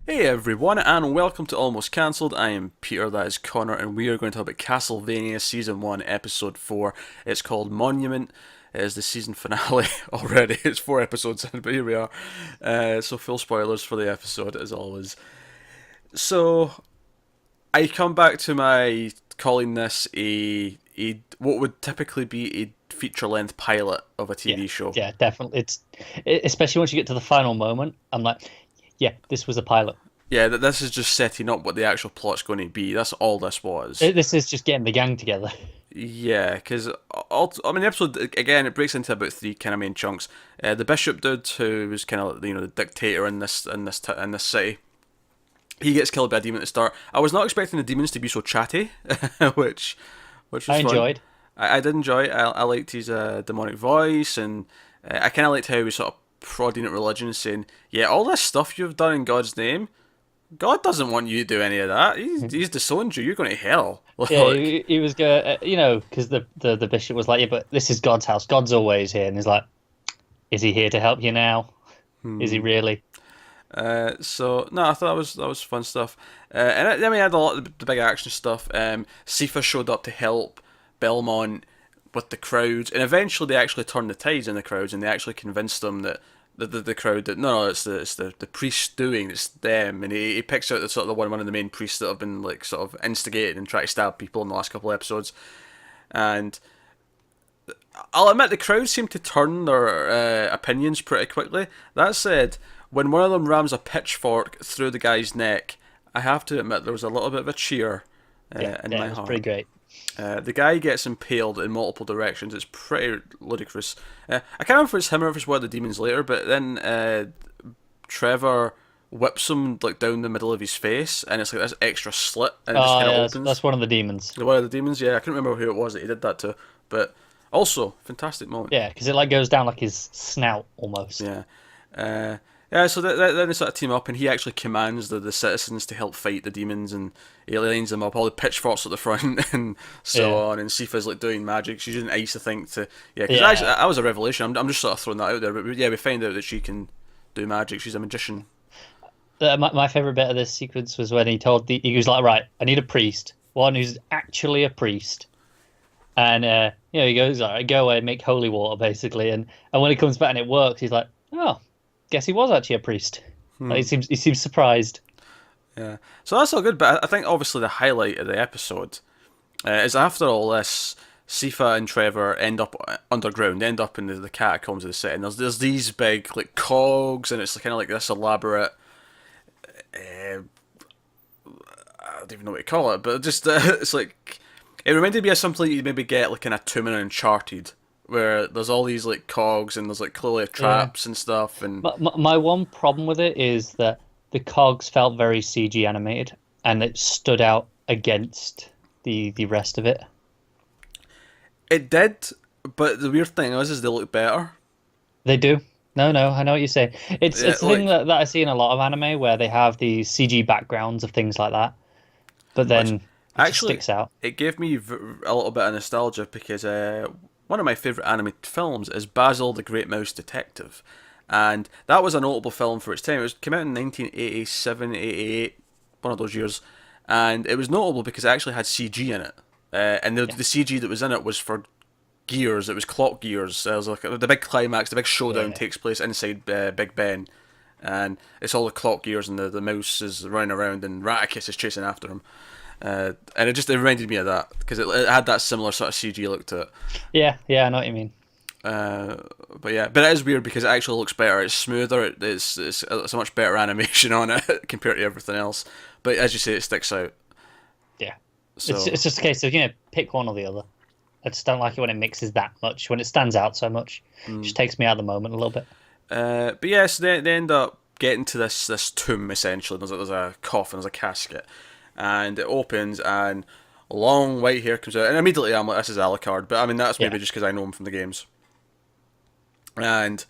Hey everyone, and welcome to Almost Cancelled. I am Peter, that is Connor, and we are going to talk about Castlevania Season 1, Episode 4. It's called Monument. It is the season finale already. It's 4 episodes in, but here we are. So full spoilers for the episode, as always. So, I come back to my calling this a what would typically be a feature-length pilot of a Yeah, TV show. yeah, definitely. Especially once you get to the final moment. I'm like, yeah, this was a pilot. Yeah, this is just setting up what the actual plot's going to be. That's all this was. This is just getting the gang together. Yeah, because the episode again it breaks into about three kind of main chunks. The bishop dude, who was kind of the dictator in this city, he gets killed by a demon at the start. I was not expecting the demons to be so chatty, which which I was fun. enjoyed. I did enjoy it. I liked his demonic voice, and I kind of liked how he was sort of prodding at religion, saying, "Yeah, all this stuff you've done in God's name, God doesn't want you to do any of that. He's disowned you. You're going to hell." Yeah, Like, he was going, because the bishop was like, yeah, but this is God's house. God's always here, and he's like, is he here to help you now? Is he really? so no, I thought that was fun stuff, then we had a lot of the big action stuff. Sifa showed up to help Belmont with the crowds, and eventually they actually turned the tides in the crowds, and they actually convinced them that the crowd that no, it's the priests doing, it's them, and he picks out the sort of one of the main priests that have been like sort of instigated and try to stab people in the last couple of episodes, and I'll admit the crowd seem to turn their opinions pretty quickly. That said, when one of them rams a pitchfork through the guy's neck, I have to admit there was a little bit of a cheer Yeah, in yeah, my it was pretty heart. great. The guy gets impaled in multiple directions. It's pretty ludicrous. I can't remember if it's him or if it's one of the demons later, but then Trevor whips him like down the middle of his face, and it's like this extra slit, and it just Oh, kind of yeah, opens. that's one of the demons. One of the demons, yeah, I couldn't remember who it was that he did that to, but also fantastic moment. Yeah, because it like goes down like his snout almost. Yeah. Uh, yeah, so then they sort of team up, and he actually commands the citizens to help fight the demons, and he lines them up, all the pitchforks at the front, and so Yeah, on. And Sifa's like doing magic. She's using ice, I think, to yeah. Because yeah. that was a revelation. I'm just sort of throwing that out there, but yeah, we find out that she can do magic. She's a magician. My favorite bit of this sequence was when he was like, right, I need a priest, one who's actually a priest, and he goes, all right, go away, make holy water, basically, and when he comes back and it works, he's like, oh, guess he was actually a priest. Like, he seems surprised. Yeah, so that's all good. But I think obviously the highlight of the episode is after all this, Sifa and Trevor end up underground, end up in the catacombs of the city. And there's these big like cogs, and it's kind of like this elaborate. Uh, I don't even know what to call it, but just it's like it reminded me of something you maybe get like in a Tomb and Uncharted, where there's all these like cogs and there's like clearly Yeah. traps and stuff, and My one problem with it is that the cogs felt very CG animated, and it stood out against the rest of it. it did. But the weird thing is they look better. They do. No, no, I know what you're saying. It's Yeah, it's the thing like that I see in a lot of anime where they have these CG backgrounds of things like that, but which then it just actually sticks out. it gave me a little bit of nostalgia because one of my favorite animated films is Basil the Great Mouse Detective, and that was a notable film for its time. Came out in 1987, 88, one of those years, and it was notable because it actually had CG in it, and the Yeah, CG that was in it was for gears. It was clock gears. It was like the big climax, the big showdown yeah, takes place inside Big Ben, and it's all the clock gears, and the mouse is running around, and Raticus is chasing after him. And it reminded me of that because it had that similar sort of CG look to it. yeah, yeah. I know what you mean. Uh, but yeah, but it is weird because it actually looks better. It's smoother. It's a much better animation on it compared to everything else. But as you say, it sticks out. Yeah, it's So it's just a case of pick one or the other. I just don't like it when it mixes that much, when it stands out so much. It just takes me out of the moment a little bit. but yeah, so they end up getting to this tomb essentially. There's a coffin, there's a casket, and it opens, and long white hair comes out, and immediately I'm like, this is Alucard. But I mean, that's Yeah, maybe just because I know him from the games. And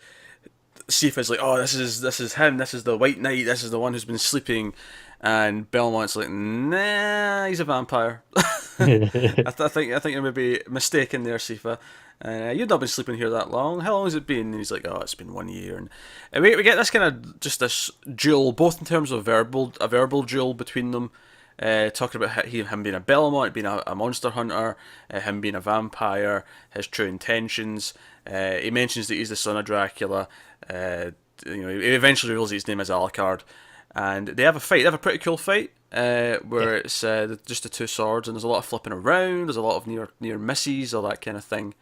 Sifa's like, oh, this is him. This is the White Knight. This is the one who's been sleeping. And Belmont's like, nah, he's a vampire. I think you're maybe mistaken there, Sifa. You've not been sleeping here that long. How long has it been? And he's like, oh, it's been 1 year. And we get this kind of just this duel, both in terms of a verbal duel between them, talking about him being a Belmont, being a monster hunter, him being a vampire, his true intentions. He mentions that he's the son of Dracula. He eventually reveals his name is Alucard, and they have a fight. They have a pretty cool fight where it's just the two swords, and there's a lot of flipping around. There's a lot of near misses, all that kind of thing.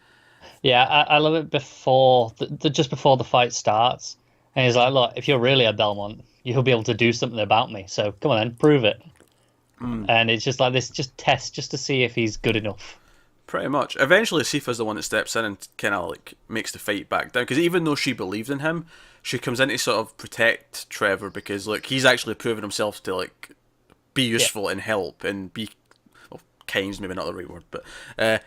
Yeah, I love it before just before the fight starts, and he's like, "Look, if you're really a Belmont, you'll be able to do something about me. So come on then, prove it." And it's just like this, just test, just to see if he's good enough. Pretty much. Eventually, Sifa's the one that steps in and kind of like makes the fight back down. Because even though she believed in him, she comes in to sort of protect Trevor because like he's actually proven himself to like be useful and help and be kind's maybe not the right word, but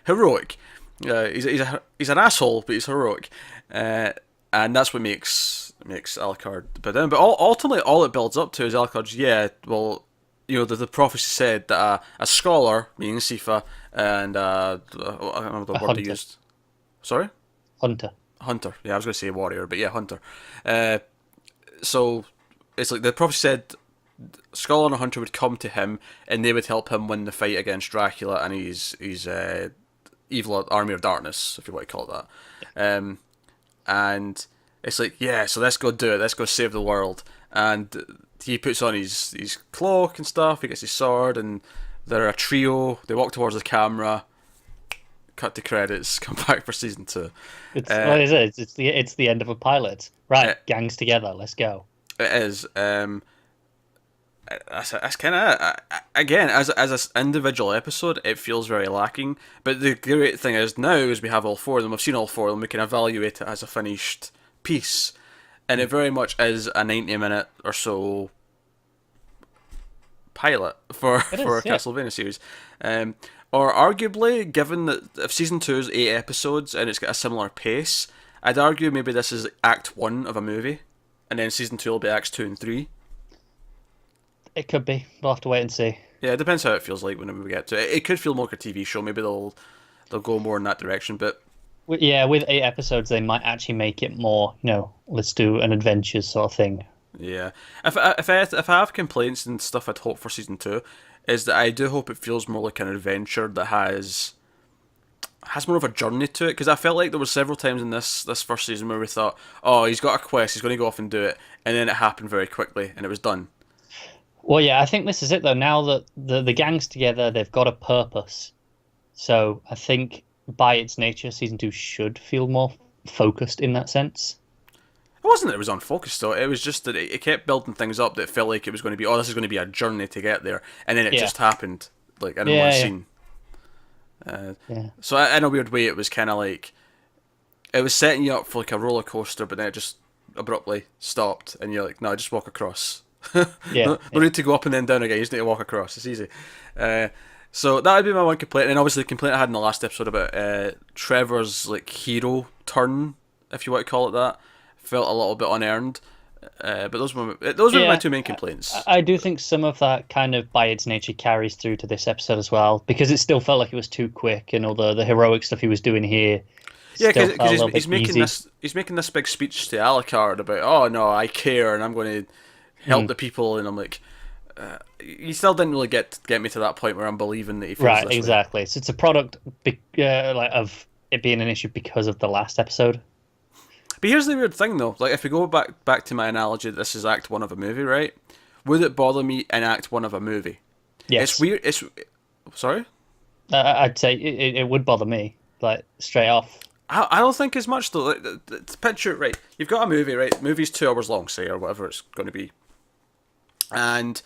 heroic. He's an asshole, but he's heroic, and that's what makes Alucard. But ultimately, all it builds up to is Alucard's. Yeah, well, the prophecy said that a scholar, meaning Sifa, and I don't know the word they used. Sorry? Hunter. Yeah, I was going to say warrior, but yeah, hunter. So it's like the prophecy said scholar and a hunter would come to him and they would help him win the fight against Dracula and his evil army of darkness, if you want to call it that. And it's like, yeah, so let's go do it. Let's go save the world. And he puts on his cloak and stuff. He gets his sword, and they're a trio. They walk towards the camera. Cut to credits. Come back for season 2. What is it? It's the end of a pilot. Right, gangs together. Let's go. It is. That's kind of again as an individual episode, it feels very lacking. But the great thing is now is we have all 4 of them. We've seen all 4 of them. We can evaluate it as a finished piece, and it very much is a 90-minute or so pilot for a Castlevania series. Or arguably, given that if season 2 is 8 episodes and it's got a similar pace, I'd argue maybe this is Act 1 of a movie, and then season 2 will be Acts 2 and 3. It could be. We'll have to wait and see. Yeah, it depends how it feels like whenever we get to it. It could feel more like a TV show. Maybe they'll go more in that direction. But yeah, with 8 episodes, they might actually make it more. Let's do an adventures sort of thing. Yeah, if I have complaints and stuff, I'd hope for season 2 is that I do hope it feels more like an adventure that has more of a journey to it. Because I felt like there were several times in this first season where we thought, oh, he's got a quest, he's going to go off and do it, and then it happened very quickly and it was done. Well, yeah, I think this is it, though. Now that the gang's together, they've got a purpose. So I think by its nature, season 2 should feel more focused in that sense. It wasn't that it was unfocused, though. It was just that it kept building things up that felt like it was going to be, oh, this is going to be a journey to get there. And then it just happened, like, in one scene. So in a weird way, it was kind of like, it was setting you up for like a roller coaster, but then it just abruptly stopped. And you're like, no, just walk across. No need to go up and then down again. You just need to walk across. It's easy. So that would be my one complaint. And obviously the complaint I had in the last episode about Trevor's like hero turn, if you want to call it that, felt a little bit unearned. But those were my 2 main complaints. I do think some of that kind of by its nature carries through to this episode as well, because it still felt like it was too quick, and all the heroic stuff he was doing here. Yeah, because he's making this big speech to Alucard about, oh no, I care and I'm going to help the people, and I'm like, you still didn't really get me to that point where I'm believing that he feels this exactly. way. So it's a product of it being an issue because of the last episode. But here's the weird thing, though. Like, if we go back to my analogy, this is Act 1 of a movie, right? Would it bother me in Act 1 of a movie? Yes. It's weird. Sorry? I'd say it would bother me, like, straight off. I don't think as much, though. Like, picture it, right? You've got a movie, right? Movie's 2 hours long, say, or whatever it's going to be. And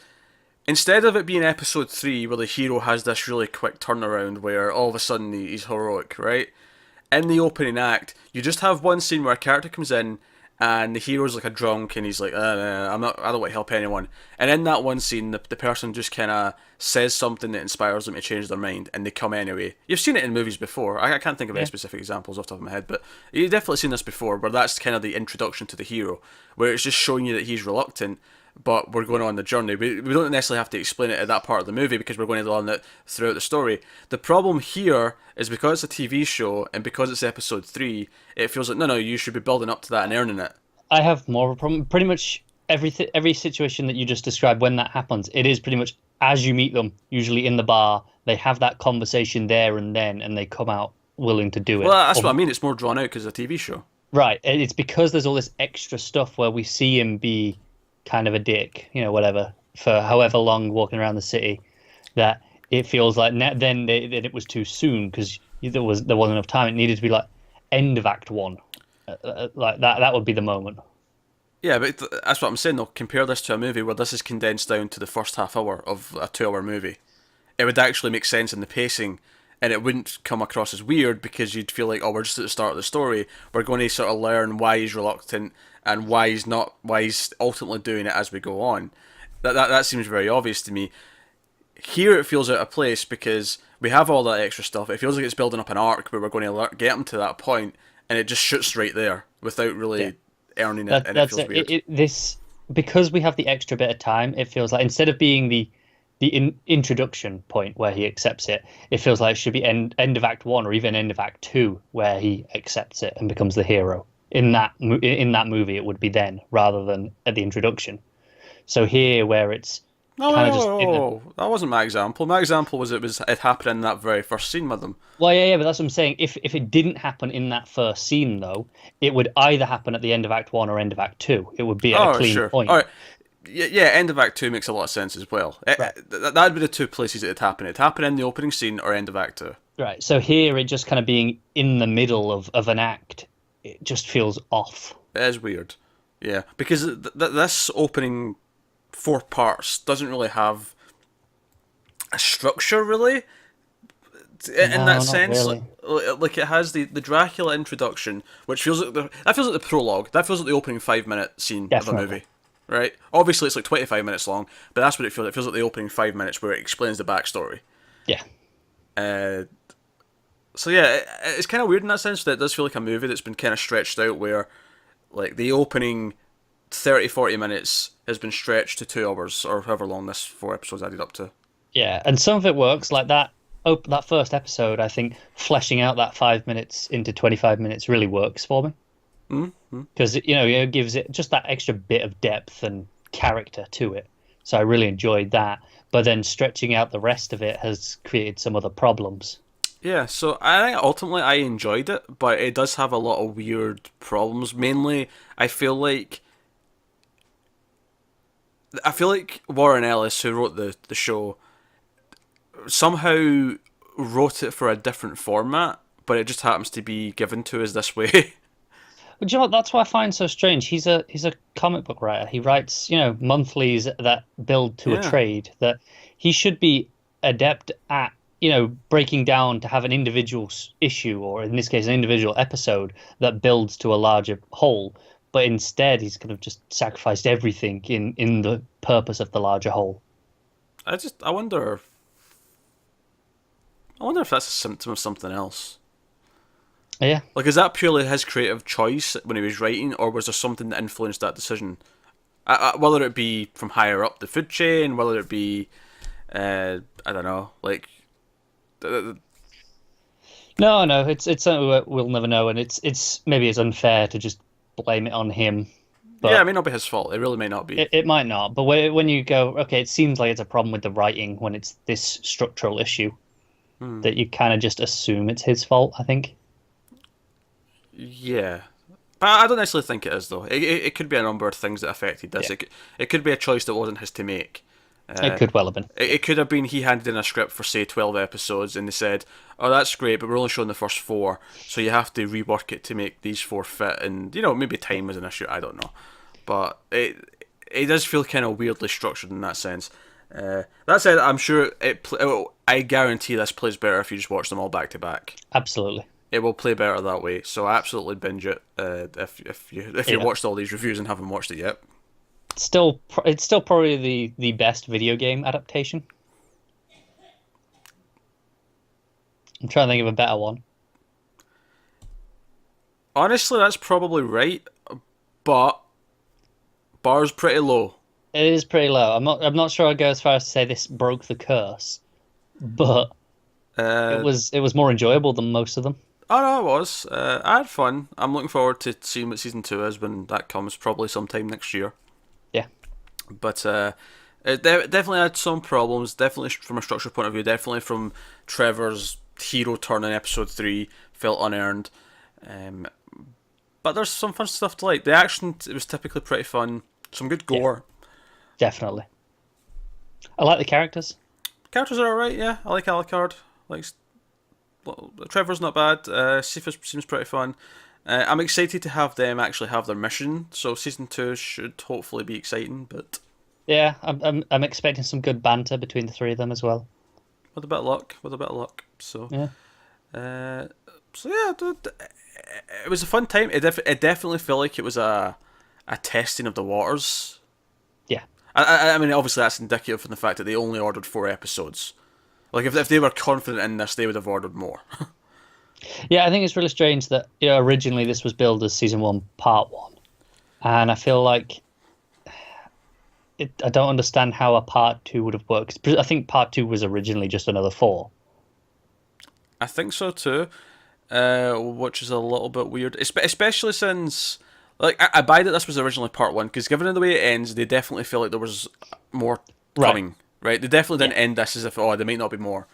instead of it being episode 3, where the hero has this really quick turnaround where all of a sudden he's heroic, right? In the opening act, you just have one scene where a character comes in and the hero's like a drunk and he's like, I don't want to help anyone. And in that one scene, the person just kind of says something that inspires them to change their mind, and they come anyway. You've seen it in movies before. I can't think of any specific examples off the top of my head, but you've definitely seen this before, where that's kind of the introduction to the hero, where it's just showing you that he's reluctant, but we're going on the journey. We don't necessarily have to explain it at that part of the movie because we're going to learn it throughout the story. The problem here is because it's a TV show and because it's episode 3, it feels like, no, you should be building up to that and earning it. I have more of a problem. Pretty much every situation that you just described, when that happens, it is pretty much as you meet them, usually in the bar, they have that conversation there and then, and they come out willing to do it. Well, that's what I mean. It's more drawn out because it's a TV show. Right. It's because there's all this extra stuff where we see him be kind of a dick, whatever, for however long walking around the city, that it feels like then it was too soon because there wasn't enough time. It needed to be like end of Act 1. Like that would be the moment. Yeah, but that's what I'm saying, though. Compare this to a movie where this is condensed down to the first half hour of a 2-hour movie. It would actually make sense in the pacing, and it wouldn't come across as weird because you'd feel like, oh, we're just at the start of the story. We're going to sort of learn why he's reluctant and why he's ultimately doing it as we go on. That seems very obvious to me. Here it feels out of place because we have all that extra stuff. It feels like it's building up an arc where we're going to get him to that point, and it just shoots right there without really earning it, and it feels weird. Because we have the extra bit of time, it feels like instead of being the introduction point where he accepts it, it feels like it should be end of Act 1 or even end of Act 2 where he accepts it and becomes the hero. In that movie, it would be then rather than at the introduction. So here, where it's that wasn't my example. My example was it happened in that very first scene with them. Well, yeah, but that's what I'm saying. If it didn't happen in that first scene, though, it would either happen at the end of Act 1 or end of Act 2. It would be at a clean point. All right. Yeah, end of Act 2 makes a lot of sense as well. Right. That'd be the two places it'd happen. It'd happen in the opening scene or end of Act 2. Right, so here it just kind of being in the middle of an act, it just feels off. It is weird. Yeah, because this opening 4 parts doesn't really have a structure, really. In that sense, really. Like it has the Dracula introduction, which feels like the prologue. That feels like the opening 5-minute scene of a movie. Right? Obviously, it's like 25 minutes long, but that's what it feels like. It feels like the opening 5 minutes where it explains the backstory. Yeah. So yeah, it's kind of weird in that sense that it does feel like a movie that's been kind of stretched out where, like, the opening 30-40 minutes has been stretched to 2 hours or however long this 4 episodes added up to. Yeah, and some of it works, like that first episode, I think fleshing out that 5 minutes into 25 minutes really works for me. Because it gives it just that extra bit of depth and character to it. So I really enjoyed that. But then stretching out the rest of it has created some other problems. Yeah, so I think ultimately I enjoyed it, but it does have a lot of weird problems. Mainly, I feel like Warren Ellis, who wrote the show, somehow wrote it for a different format, but it just happens to be given to us this way. But you know what, that's what I find so strange. He's a comic book writer. He writes, monthlies that build to a trade, that he should be adept at, breaking down to have an individual issue, or in this case, an individual episode that builds to a larger whole. But instead, he's kind of just sacrificed everything in the purpose of the larger whole. I wonder if that's a symptom of something else. Yeah. Like, is that purely his creative choice when he was writing, or was there something that influenced that decision? Whether it be from higher up the food chain, whether it be, I don't know, like. No, it's something we'll never know, and it's maybe it's unfair to just blame it on him. But yeah, it may not be his fault. It really may not be. It might not, but when you go, okay, it seems like it's a problem with the writing when it's this structural issue, that you kind of just assume it's his fault, I think. Yeah. But I don't necessarily think it is, though. It could be a number of things that affected this. Yeah. It could be a choice that wasn't his to make. It could well have been. It could have been he handed in a script for, say, 12 episodes, and they said, oh, that's great, but we're only showing the first 4, so you have to rework it to make these 4 fit, and, maybe time was an issue, I don't know. But it does feel kind of weirdly structured in that sense. That said, I'm sure I guarantee this plays better if you just watch them all back to back. Absolutely. It will play better that way, so absolutely binge it if you watched all these reviews and haven't watched it yet. It's still probably the best video game adaptation. I'm trying to think of a better one. Honestly, that's probably right, but bar's pretty low. It is pretty low. I'm not sure I'd go as far as to say this broke the curse, but Uh, it was more enjoyable than most of them. oh no, it was. I had fun. I'm looking forward to seeing what season 2 is when that comes, probably sometime next year. Yeah. But it definitely had some problems. Definitely from a structure point of view. Definitely from Trevor's hero turn in episode 3 felt unearned. Um, but there's some fun stuff to like. The action it was typically pretty fun. Some good Yeah, gore. definitely. I like the characters. Characters are alright. Yeah, I like Alucard. Like well, Trevor's not bad. Sifa seems pretty fun. I'm excited to have them actually have their mission. So season 2 should hopefully be exciting, but Yeah, I'm expecting some good banter between the three of them as well. with a bit of luck, with a bit of luck. So, Yeah. uh, so yeah, it was a fun time. It definitely felt like it was a testing of the waters. Yeah. I mean, obviously that's indicative from the fact that they only ordered 4 episodes. Like if they were confident in this, they would have ordered more. Yeah, I think it's really strange that originally this was billed as season one, part one, and I feel like I don't understand how a part two would have worked. I think part two was originally just another four. I think so too, which is a little bit weird, especially since like I buy that this was originally part 1 because given the way it ends, they definitely feel like there was more Right. coming. Right, they definitely Yeah. didn't end this as if there might not be more.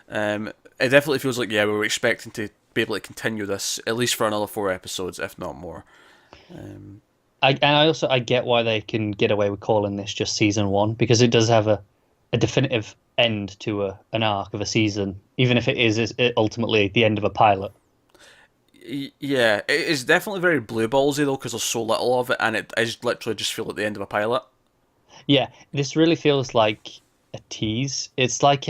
It definitely feels like yeah we were expecting to be able to continue this at least for another 4 episodes, if not more. Um, I get why they can get away with calling this just season one because it does have a definitive end to an arc of a season, even if it is ultimately the end of a pilot. yeah, it is definitely very blue ballsy though because there's so little of it, and it is literally just feel like the end of a pilot. Yeah, this really feels like a tease. It's like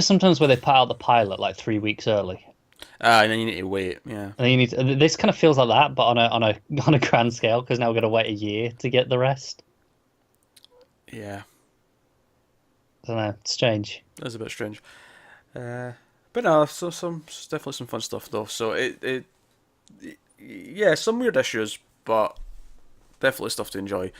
sometimes where they put out the pilot like 3 weeks early, And then you need to wait. Yeah, and then you need to, this kind of feels like that, but on a grand scale because now we're gonna wait a year to get the rest. yeah, I don't know, it's strange. that's a bit strange. But no, so definitely some fun stuff though. So yeah, some weird issues, but definitely stuff to enjoy.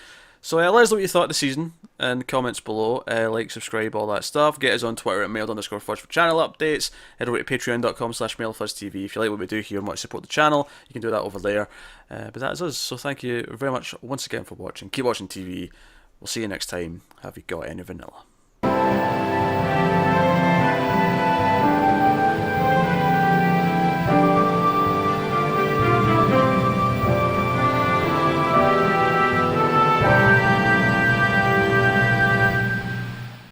So let us know what you thought of the season in the comments below. Like, subscribe, all that stuff. Get us on Twitter at mailed_fudge for channel updates. Head over to patreon.com/mailfuzztv. If you like what we do here and want to support the channel, you can do that over there. But that is us. So thank you very much once again for watching. Keep watching TV. We'll see you next time. Have you got any vanilla?